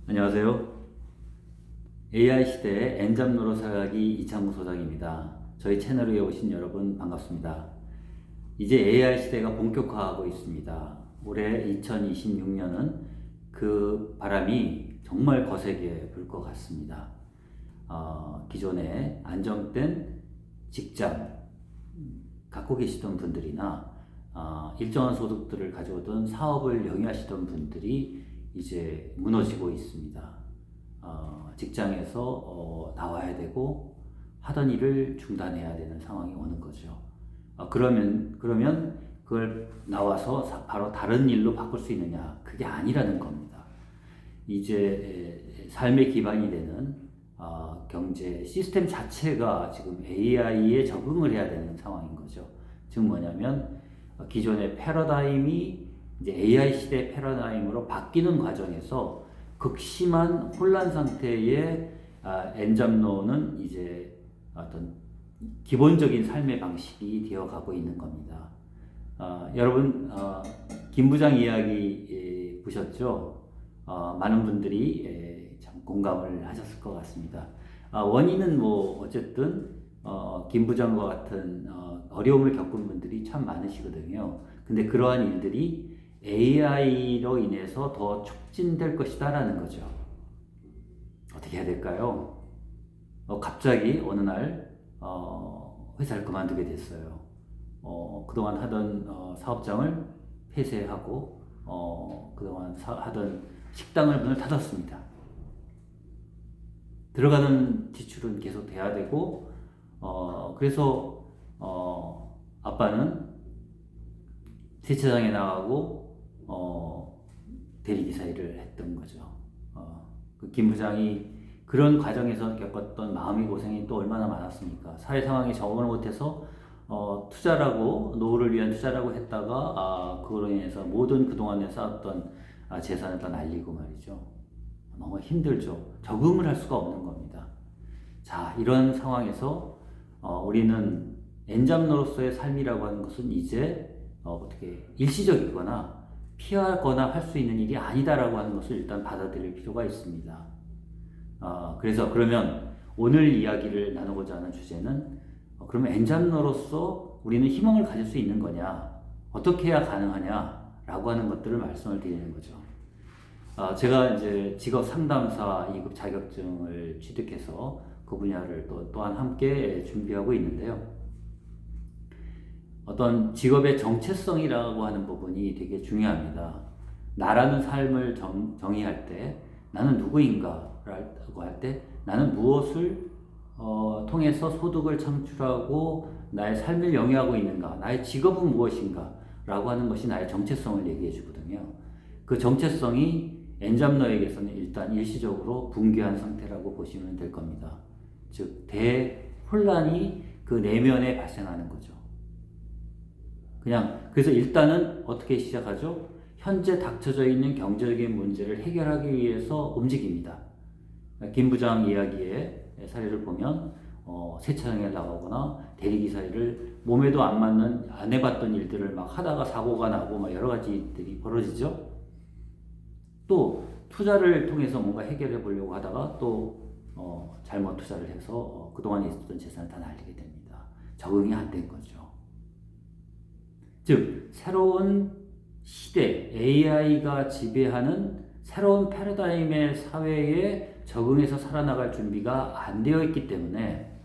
안녕하세요. AI 시대의 엔잡노로 살아가기 이창무 소장입니다. 저희 채널에 오신 여러분 반갑습니다. 이제 AI 시대가 본격화하고 있습니다. 올해 2026년은 그 바람이 정말 거세게 불 것 같습니다. 기존에 안정된 직장 갖고 계시던 분들이나 일정한 소득들을 가져오던 사업을 영위하시던 분들이 이제 무너지고 있습니다. 직장에서 나와야 되고 하던 일을 중단해야 되는 상황이 오는 거죠. 그러면 그걸 나와서 바로 다른 일로 바꿀 수 있느냐? 그게 아니라는 겁니다. 이제 삶의 기반이 되는 경제 시스템 자체가 지금 AI에 적응을 해야 되는 상황인 거죠. 즉 뭐냐면 기존의 패러다임이 이제 AI 시대 패러다임으로 바뀌는 과정에서 극심한 혼란 상태의 엔잡노는 이제 어떤 기본적인 삶의 방식이 되어가고 있는 겁니다. 여러분 김 부장 이야기 보셨죠? 많은 분들이 참 공감을 하셨을 것 같습니다. 원인은 뭐 어쨌든 김 부장과 같은 어려움을 겪은 분들이 참 많으시거든요. 근데 그러한 일들이 AI로 인해서 더 촉진될 것이다라는 거죠. 어떻게 해야 될까요? 갑자기 어느 날 회사를 그만두게 됐어요. 그동안 하던 사업장을 폐쇄하고 그동안 하던 식당을 문을 닫았습니다. 들어가는 지출은 계속 돼야 되고 그래서 아빠는 세차장에 나가고 대리기사 일을 했던 거죠. 그 김 부장이 그런 과정에서 겪었던 마음의 고생이 또 얼마나 많았습니까? 사회 상황에 적응을 못해서 투자라고 노후를 위한 투자라고 했다가 그걸로 인해서 모든 그동안에 쌓았던 재산을 다 날리고 말이죠. 너무 힘들죠. 적응을 할 수가 없는 겁니다. 자, 이런 상황에서 우리는 엔잡노로서의 삶이라고 하는 것은 이제 어떻게 일시적이거나 피하거나 할 수 있는 일이 아니다라고 하는 것을 일단 받아들일 필요가 있습니다. 그래서 그러면 오늘 이야기를 나누고자 하는 주제는 그러면 엔잡노로서 우리는 희망을 가질 수 있는 거냐? 어떻게 해야 가능하냐라고 하는 것들을 말씀을 드리는 거죠. 제가 이제 직업 상담사 2급 자격증을 취득해서 그 분야를 또한 함께 준비하고 있는데요. 어떤 직업의 정체성이라고 하는 부분이 되게 중요합니다. 나라는 삶을 정의할 때 나는 누구인가라고 할 때 나는 무엇을 통해서 소득을 창출하고 나의 삶을 영위하고 있는가, 나의 직업은 무엇인가 라고 하는 것이 나의 정체성을 얘기해 주거든요. 그 정체성이 엔잡노에게서는 일단 일시적으로 붕괴한 상태라고 보시면 될 겁니다. 즉 대혼란이 그 내면에 발생하는 거죠. 그래서 일단은 어떻게 시작하죠? 현재 닥쳐져 있는 경제적인 문제를 해결하기 위해서 움직입니다. 김 부장 이야기의 사례를 보면 세차장에 나가거나 대리기사 일을 몸에도 안 맞는 안 해봤던 일들을 막 하다가 사고가 나고 막 여러 가지 일들이 벌어지죠. 또 투자를 통해서 뭔가 해결해 보려고 하다가 또 잘못 투자를 해서 그동안 있었던 재산을 다 날리게 됩니다. 적응이 안 된 거죠. 즉 새로운 시대 AI가 지배하는 새로운 패러다임의 사회에 적응해서 살아나갈 준비가 안 되어 있기 때문에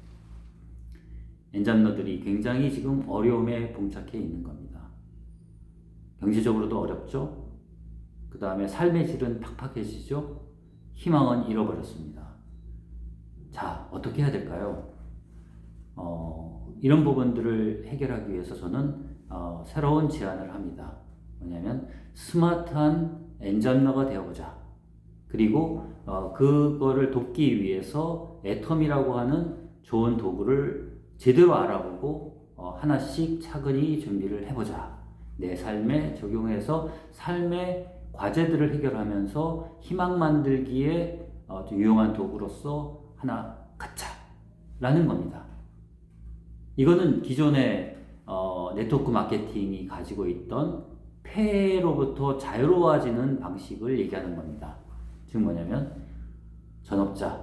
엔잡노들이 굉장히 지금 어려움에 봉착해 있는 겁니다. 경제적으로도 어렵죠. 그 다음에 삶의 질은 팍팍해지죠. 희망은 잃어버렸습니다. 자, 어떻게 해야 될까요? 이런 부분들을 해결하기 위해서 저는 새로운 제안을 합니다. 뭐냐면 스마트한 엔잡노가 되어보자. 그리고 그거를 돕기 위해서 애텀이라고 하는 좋은 도구를 제대로 알아보고 하나씩 차근히 준비를 해보자. 내 삶에 적용해서 삶의 과제들을 해결하면서 희망 만들기에 유용한 도구로서 하나 갖자라는 겁니다. 이거는 기존의 네트워크 마케팅이 가지고 있던 폐해로부터 자유로워지는 방식을 얘기하는 겁니다. 즉 뭐냐면 전업자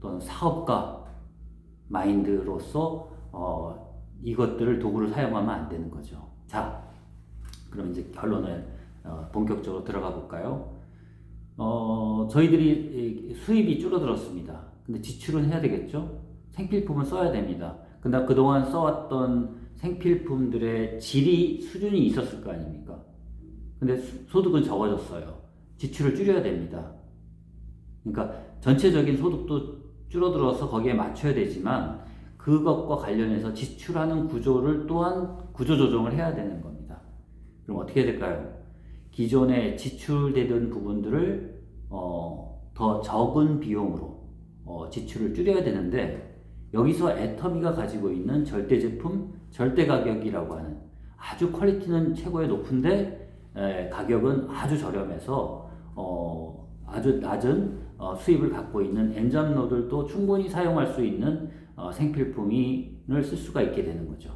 또는 사업가 마인드로서 이것들을 도구를 사용하면 안 되는 거죠. 자, 그럼 이제 결론을 본격적으로 들어가 볼까요? 저희들이 수입이 줄어들었습니다. 근데 지출은 해야 되겠죠? 생필품을 써야 됩니다. 근데 그동안 써왔던 생필품들의 질이 수준이 있었을 거 아닙니까? 근데 소득은 적어졌어요. 지출을 줄여야 됩니다. 그러니까 전체적인 소득도 줄어들어서 거기에 맞춰야 되지만 그것과 관련해서 지출하는 구조를 또한 구조 조정을 해야 되는 겁니다. 그럼 어떻게 해야 될까요? 기존에 지출되던 부분들을 더 적은 비용으로 지출을 줄여야 되는데 여기서 애터미가 가지고 있는 절대 제품, 절대 가격이라고 하는 아주 퀄리티는 최고의 높은데 가격은 아주 저렴해서 아주 낮은 수입을 갖고 있는 엔잡러들도 충분히 사용할 수 있는 생필품을 쓸 수가 있게 되는 거죠.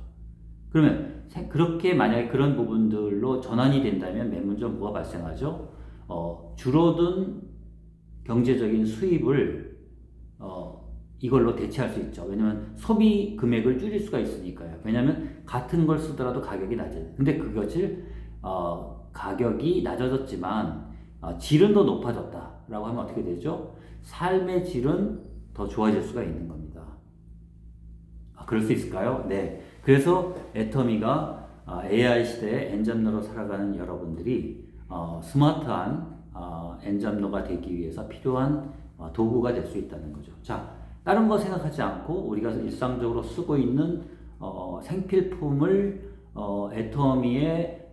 그러면 그렇게 만약에 그런 부분들로 전환이 된다면 맨 먼저 뭐가 발생하죠? 줄어든 경제적인 수입을 이걸로 대체할 수 있죠. 왜냐면 소비 금액을 줄일 수가 있으니까요. 왜냐면 같은 걸 쓰더라도 가격이 낮아요. 근데 그것을 가격이 낮아졌지만 질은 더 높아졌다라고 하면 어떻게 되죠? 삶의 질은 더 좋아질 수가 있는 겁니다. 그럴 수 있을까요? 네. 그래서 애터미가 AI 시대의 엔잡러로 살아가는 여러분들이 스마트한 엔잡러가 되기 위해서 필요한 도구가 될 수 있다는 거죠. 자, 다른 거 생각하지 않고 우리가 일상적으로 쓰고 있는 생필품을 애터미의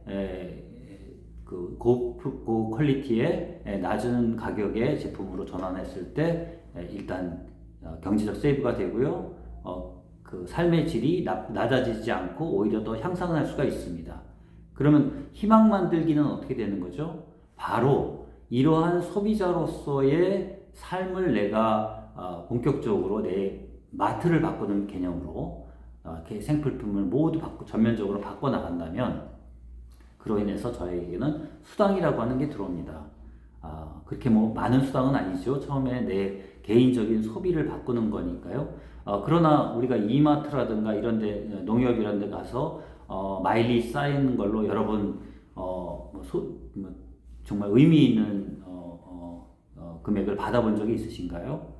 그 고퀄리티의 낮은 가격의 제품으로 전환했을 때 일단 경제적 세이브가 되고요. 그 삶의 질이 낮아지지 않고 오히려 더 향상할 수가 있습니다. 그러면 희망 만들기는 어떻게 되는 거죠? 바로 이러한 소비자로서의 삶을 내가 본격적으로 내 마트를 바꾸는 개념으로 생필품을 모두 전면적으로 바꿔 나간다면 그로 인해서 저에게는 수당이라고 하는 게 들어옵니다. 그렇게 뭐 많은 수당은 아니죠. 처음에 내 개인적인 소비를 바꾸는 거니까요. 그러나 우리가 이마트라든가 이런 데, 농협 이런 데 가서 마일리 쌓이는 걸로 여러분 정말 의미 있는 금액을 받아본 적이 있으신가요?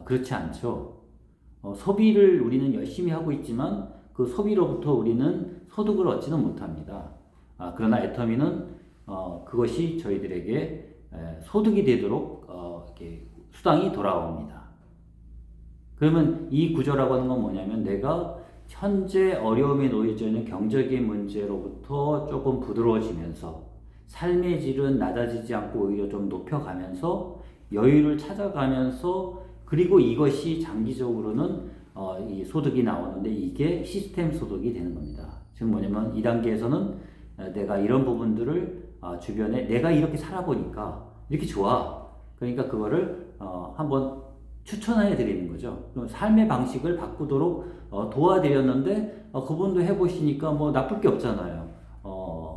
그렇지 않죠. 소비를 우리는 열심히 하고 있지만 그 소비로부터 우리는 소득을 얻지는 못합니다. 그러나 애터미는 그것이 저희들에게 소득이 되도록 이렇게 수당이 돌아옵니다. 그러면 이 구조라고 하는 건 뭐냐면 내가 현재 어려움에 놓여져 있는 경제적인 문제로부터 조금 부드러워지면서 삶의 질은 낮아지지 않고 오히려 좀 높여가면서 여유를 찾아가면서 그리고 이것이 장기적으로는 이 소득이 나오는데 이게 시스템 소득이 되는 겁니다. 즉 뭐냐면 2단계에서는 내가 이런 부분들을 주변에 내가 이렇게 살아보니까 이렇게 좋아. 그러니까 그거를 한번 추천해 드리는 거죠. 그럼 삶의 방식을 바꾸도록 도와드렸는데 그분도 해보시니까 뭐 나쁠 게 없잖아요.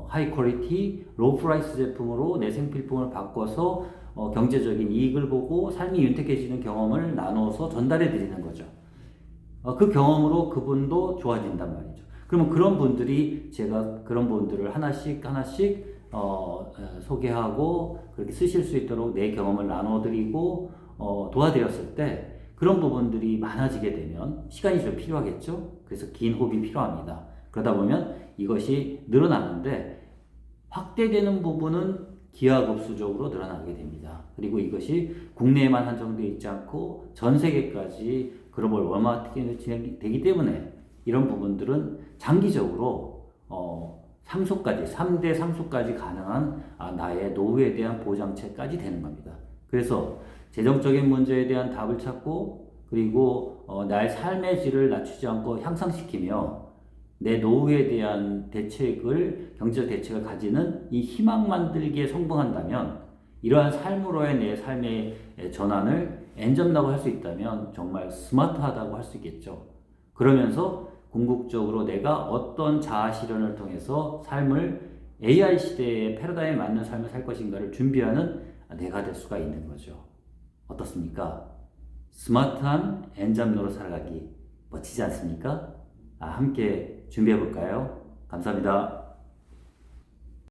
하이 퀄리티, 로우 프라이스 제품으로 내 생필품을 바꿔서 경제적인 이익을 보고 삶이 윤택해지는 경험을 나눠서 전달해 드리는 거죠. 그 경험으로 그분도 좋아진단 말이죠. 그러면 그런 분들이 제가 그런 분들을 하나씩 소개하고 그렇게 쓰실 수 있도록 내 경험을 나눠드리고 도와드렸을 때 그런 부분들이 많아지게 되면 시간이 좀 필요하겠죠. 그래서 긴 호흡이 필요합니다. 그러다 보면 이것이 늘어나는데 확대되는 부분은 기하급수적으로 늘어나게 됩니다. 그리고 이것이 국내에만 한정되어 있지 않고 전 세계까지 글로벌 워마트가 진행되기 때문에 이런 부분들은 장기적으로 상속까지 3대 상속까지 가능한 나의 노후에 대한 보장체까지 되는 겁니다. 그래서 재정적인 문제에 대한 답을 찾고 그리고 나의 삶의 질을 낮추지 않고 향상시키며 내 노후에 대한 경제적 대책을 가지는 이 희망 만들기에 성공한다면 이러한 삶으로의 내 삶의 전환을 엔잡라고 할 수 있다면 정말 스마트하다고 할 수 있겠죠. 그러면서 궁극적으로 내가 어떤 자아 실현을 통해서 삶을 AI 시대의 패러다임에 맞는 삶을 살 것인가를 준비하는 내가 될 수가 있는 거죠. 어떻습니까? 스마트한 엔잡러로 살아가기 멋지지 않습니까? 함께 준비해 볼까요? 감사합니다.